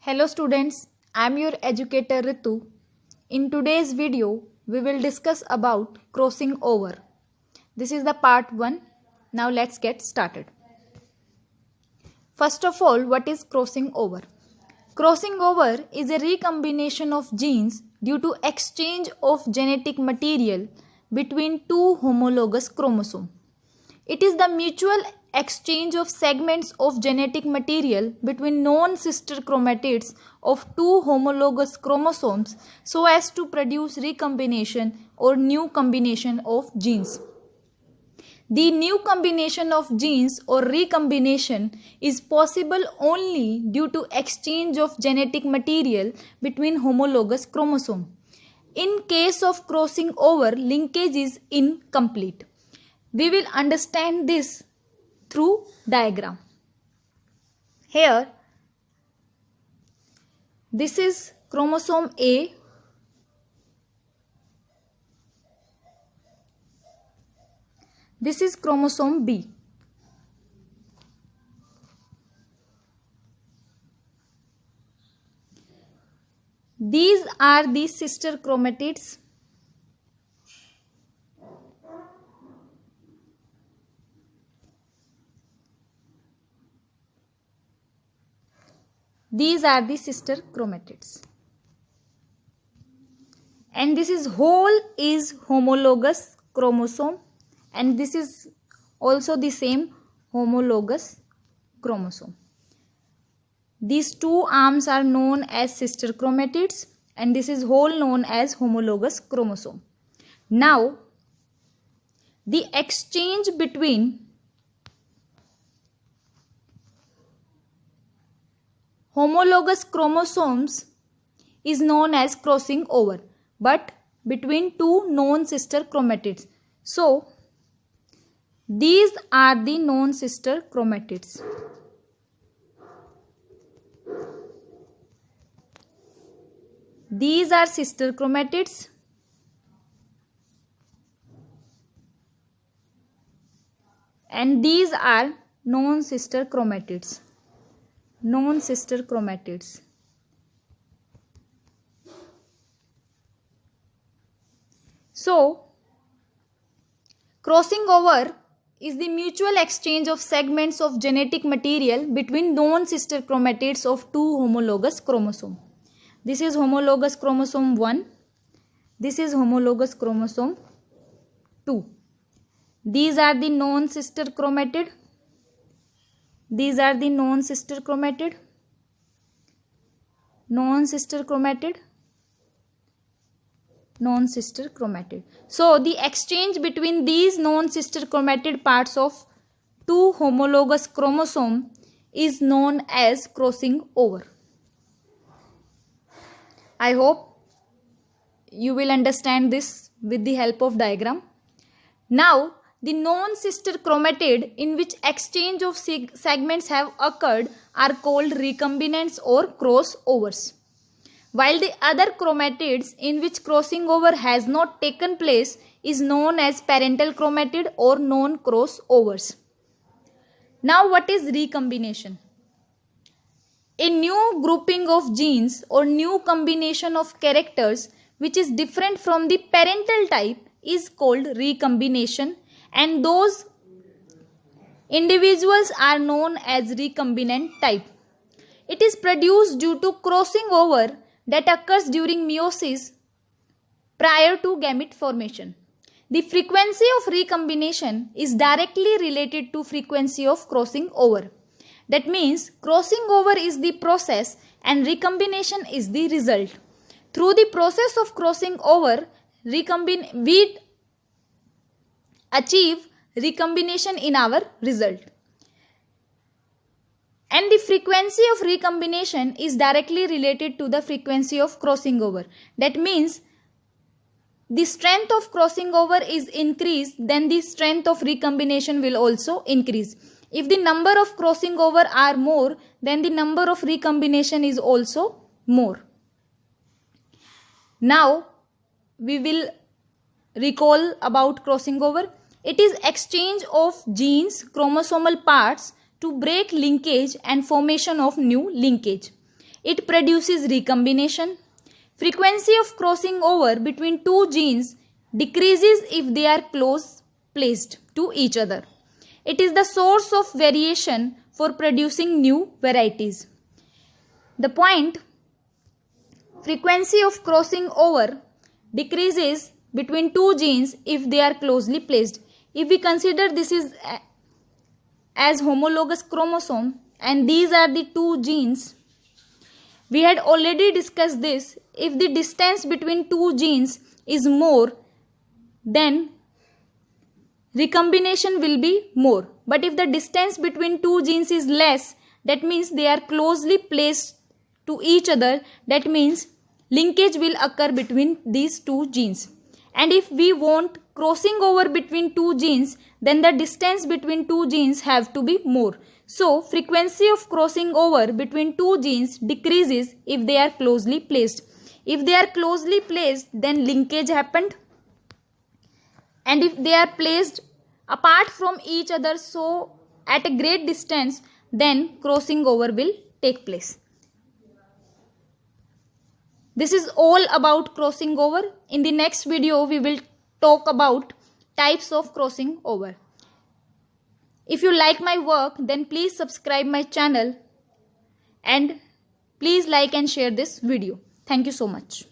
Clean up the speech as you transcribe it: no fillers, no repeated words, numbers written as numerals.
Hello students, I am your educator Ritu. In today's video, we will discuss about crossing over. This is the part 1. Now let's get started. First of all, what is crossing over? Crossing over is a recombination of genes due to exchange of genetic material between two homologous chromosomes. It is the mutual exchange of segments of genetic material between non-sister chromatids of two homologous chromosomes so as to produce recombination or new combination of genes. The new combination of genes or recombination is possible only due to exchange of genetic material between homologous chromosomes. In case of crossing over, linkage is incomplete. We will understand this through diagram. Here, this is chromosome A. This is chromosome B. These are the sister chromatids. These are the sister chromatids. And this is whole is homologous chromosome, and this is also the same homologous chromosome. These two arms are known as sister chromatids, and this is whole known as homologous chromosome. Now, the exchange between homologous chromosomes is known as crossing over, but between two non-sister chromatids. So, these are the non-sister chromatids. These are sister chromatids. And these are non-sister chromatids. Non-sister chromatids. So, crossing over is the mutual exchange of segments of genetic material between non-sister chromatids of two homologous chromosomes. This is homologous chromosome 1. This is homologous chromosome 2. These are the non-sister chromatid. These are the non-sister chromatid. Non-sister chromatid. Non-sister chromatid. So, the exchange between these non-sister chromatid parts of two homologous chromosomes is known as crossing over. I hope you will understand this with the help of diagram. Now, the non-sister chromatid in which exchange of segments have occurred are called recombinants or crossovers, while the other chromatids in which crossing over has not taken place is known as parental chromatid or non-crossovers. Now, what is recombination? A new grouping of genes or new combination of characters which is different from the parental type is called recombination, and those individuals are known as recombinant type. It is produced due to crossing over that occurs during meiosis prior to gamete formation. The frequency of recombination is directly related to frequency of crossing over. That means crossing over is the process and recombination is the result. Through the process of crossing over, we achieve recombination in our result. And the frequency of recombination is directly related to the frequency of crossing over. That means the strength of crossing over is increased, then the strength of recombination will also increase. If the number of crossing over are more, then the number of recombination is also more. Now, we will recall about crossing over. It is exchange of genes, chromosomal parts to break linkage and formation of new linkage. It produces recombination. Frequency of crossing over between two genes decreases if they are close placed to each other. It is the source of variation for producing new varieties. The point, frequency of crossing over decreases between two genes if they are closely placed. If we consider this is as homologous chromosome and these are the two genes, we had already discussed this. If the distance between two genes is more, then recombination will be more. But if the distance between two genes is less, that means they are closely placed to each other. That means linkage will occur between these two genes. And if we want crossing over between two genes, then the distance between two genes have to be more. So, frequency of crossing over between two genes decreases if they are closely placed. If they are closely placed, then linkage happened. And if they are placed apart from each other, so at a great distance, then crossing over will take place. This is all about crossing over. In the next video, we will talk about types of crossing over. If you like my work, then please subscribe my channel and please like and share this video. Thank you so much.